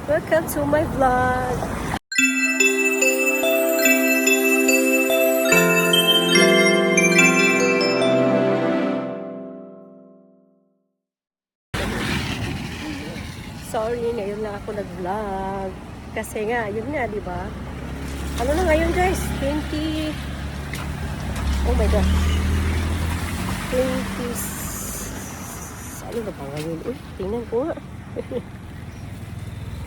Welcome to my vlog. Sorry, ngayon lang ako nag-vlog. Kasi nga, yun nga, di ba? Ano na ngayon, guys? 20... Oh my God. 20... Ano na ba ngayon? Uy, tingnan ko nga.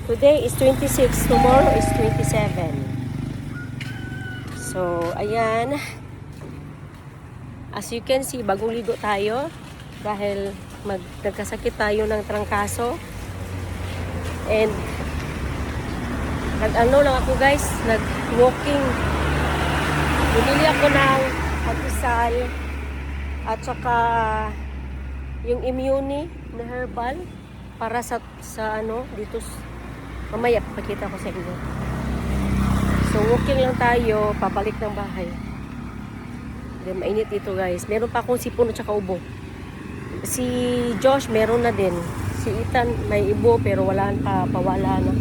Today is 26. Tomorrow is 27. So, ayan. As you can see, bagong ligo tayo. Dahil nagkasakit tayo ng trangkaso. And nag-ano lang ako guys, nag-walking. Bumili ako ng pag-isal at saka yung Immuni na herbal para sa ano dito. Mamaya pakita ko sa inyo. So walking lang tayo pabalik ng bahay. Then mainit dito guys. Meron pa akong sipon at saka ubo. Si Josh meron na din. Si Ethan may ibo pero wala pa, pawala na.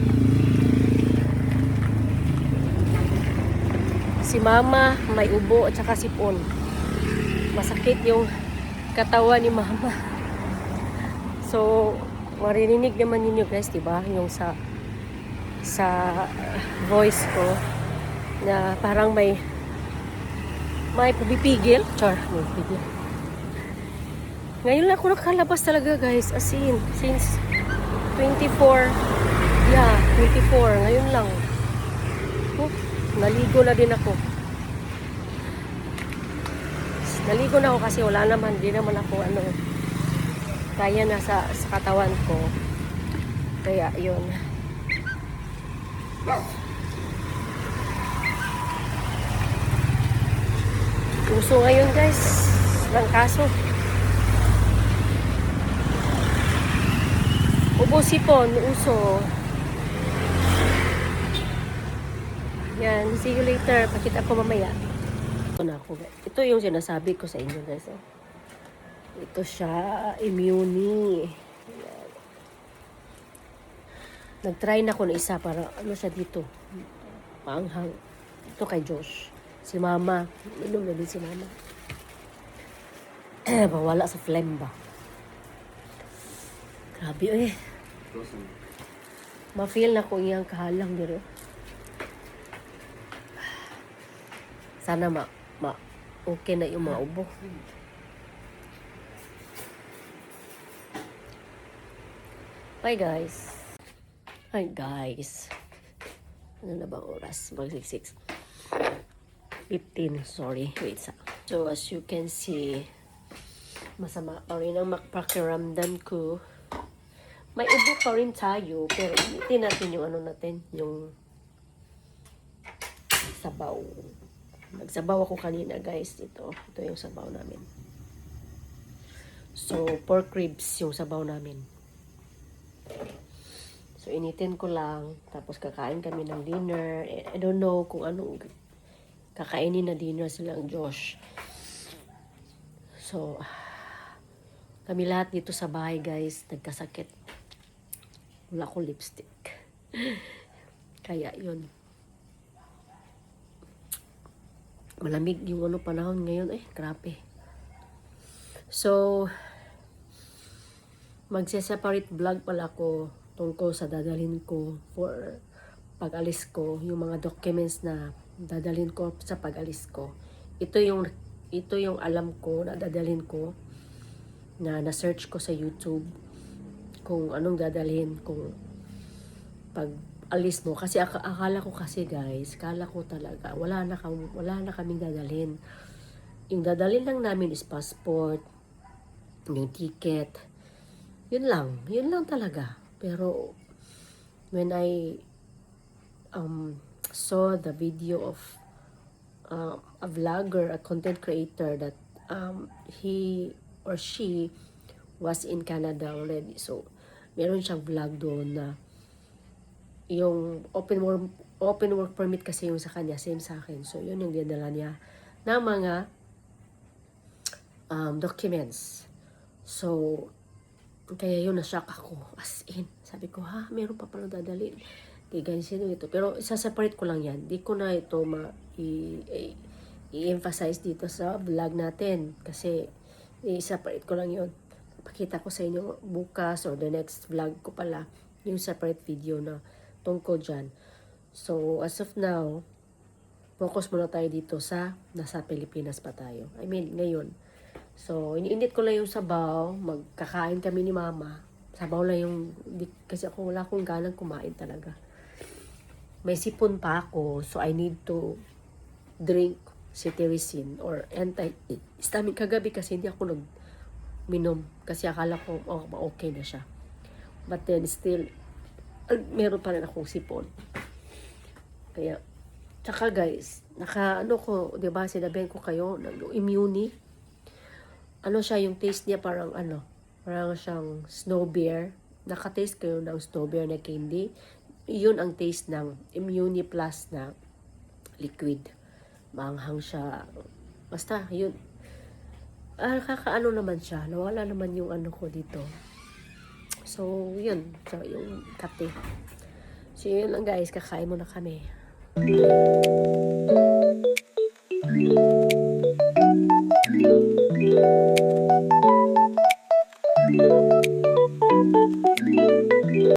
Si Mama may ubo at saka sipon. Masakit yung katawan ni Mama. So, maririnig naman ninyo guys, diba? Yung sa voice ko na parang may pumipigil. Char, may pigil. Ngayon lang ako nakalabas talaga guys. As in, since 24. Yeah, 24. Ngayon lang. Oh, naligo na din ako. Naligo na ako kasi wala naman. Di naman ako ano. Kaya na sa katawan ko. Kaya yun. Uso ngayon guys. Ng kaso. Ubo sipon, uso. Yan, see you later. Pakita ko mamaya. Ito na ako. Ito yung sinasabi ko sa inyo guys. Oh. Ito siya, Immuni. Yan. Nag-try na ako na isa para ano siya dito. Maanghang. Ito kay Josh. Si Mama. Inom na din si Mama. Mawala sa phlegm ba? Grabe eh. Ma-feel na ko iyang kahalang dito. Sana okay na yung mga ubo. Bye guys. Hi guys. Ano na bang oras? Mag-6. 15. Sorry. Wait sa. So as you can see, masama pa rin ang pakiramdam ko. May ubo pa rin tayo, pero initin natin yung ano natin, yung sabaw. Nagsabaw ako kanina guys, ito yung sabaw namin. So, pork ribs yung sabaw namin. So, initin ko lang, tapos kakain kami ng dinner. I don't know kung anong kakainin na dinner silang Josh. So, kami lahat dito sa bahay guys, nagkasakit. Wala akong lipstick. Kaya yun. Malamig yung ano panahon ngayon. Grabe. So, magse-separate vlog pala ako tungkol sa dadalhin ko for pag-alis ko. Yung mga documents na dadalhin ko sa pag-alis ko. Ito yung alam ko na dadalhin ko na na-search ko sa YouTube. Kung anong dadalhin, kung pag-alis mo. Kasi akala ko kasi guys, akala ko talaga, wala na kaming dadalhin. Yung dadalhin lang namin is passport, yung ticket, yun lang talaga. Pero, when I saw the video of a vlogger, a content creator that he or she was in Canada already. So, meron siyang vlog doon na yung open work permit kasi yung sa kanya, same sa akin. So, yun yung dinala niya ng mga documents. So, Kaya yun, na-shock ako. As in, sabi ko, ha, meron pa pala dadali. Kaya ganyan sino ito. Pero isa-separate ko lang yan. Di ko na ito i-emphasize dito sa vlog natin. Kasi i-separate ko lang yun. Pakita ko sa inyo bukas or the next vlog ko pala yung separate video na tungkol dyan. So, as of now, focus muna tayo dito sa nasa Pilipinas pa tayo. I mean, ngayon. So, iniinit ko lang yung sabaw. Magkakain kami ni mama. Sabaw lang yung, kasi ako wala akong ganang kumain talaga. May sipon pa ako, so I need to drink cetirizine or anti-histamine. Kagabi kasi hindi ako nag-minom. Kasi akala ko, okay na siya. But then still, meron pa rin akong sipon. Kaya, tsaka guys, di ba, sinabihan ko kayo, Imuni. Ano siya, yung taste niya parang siyang snow bear. Nakataste kayo ng snow bear na candy. Yun ang taste ng Imuni Plus na liquid. Maanghang siya. Basta, yun. Kakaano naman siya. Nawala naman yung ano ko dito. So, yun. So, yung kate. So, yun lang guys. Kakain muna kami.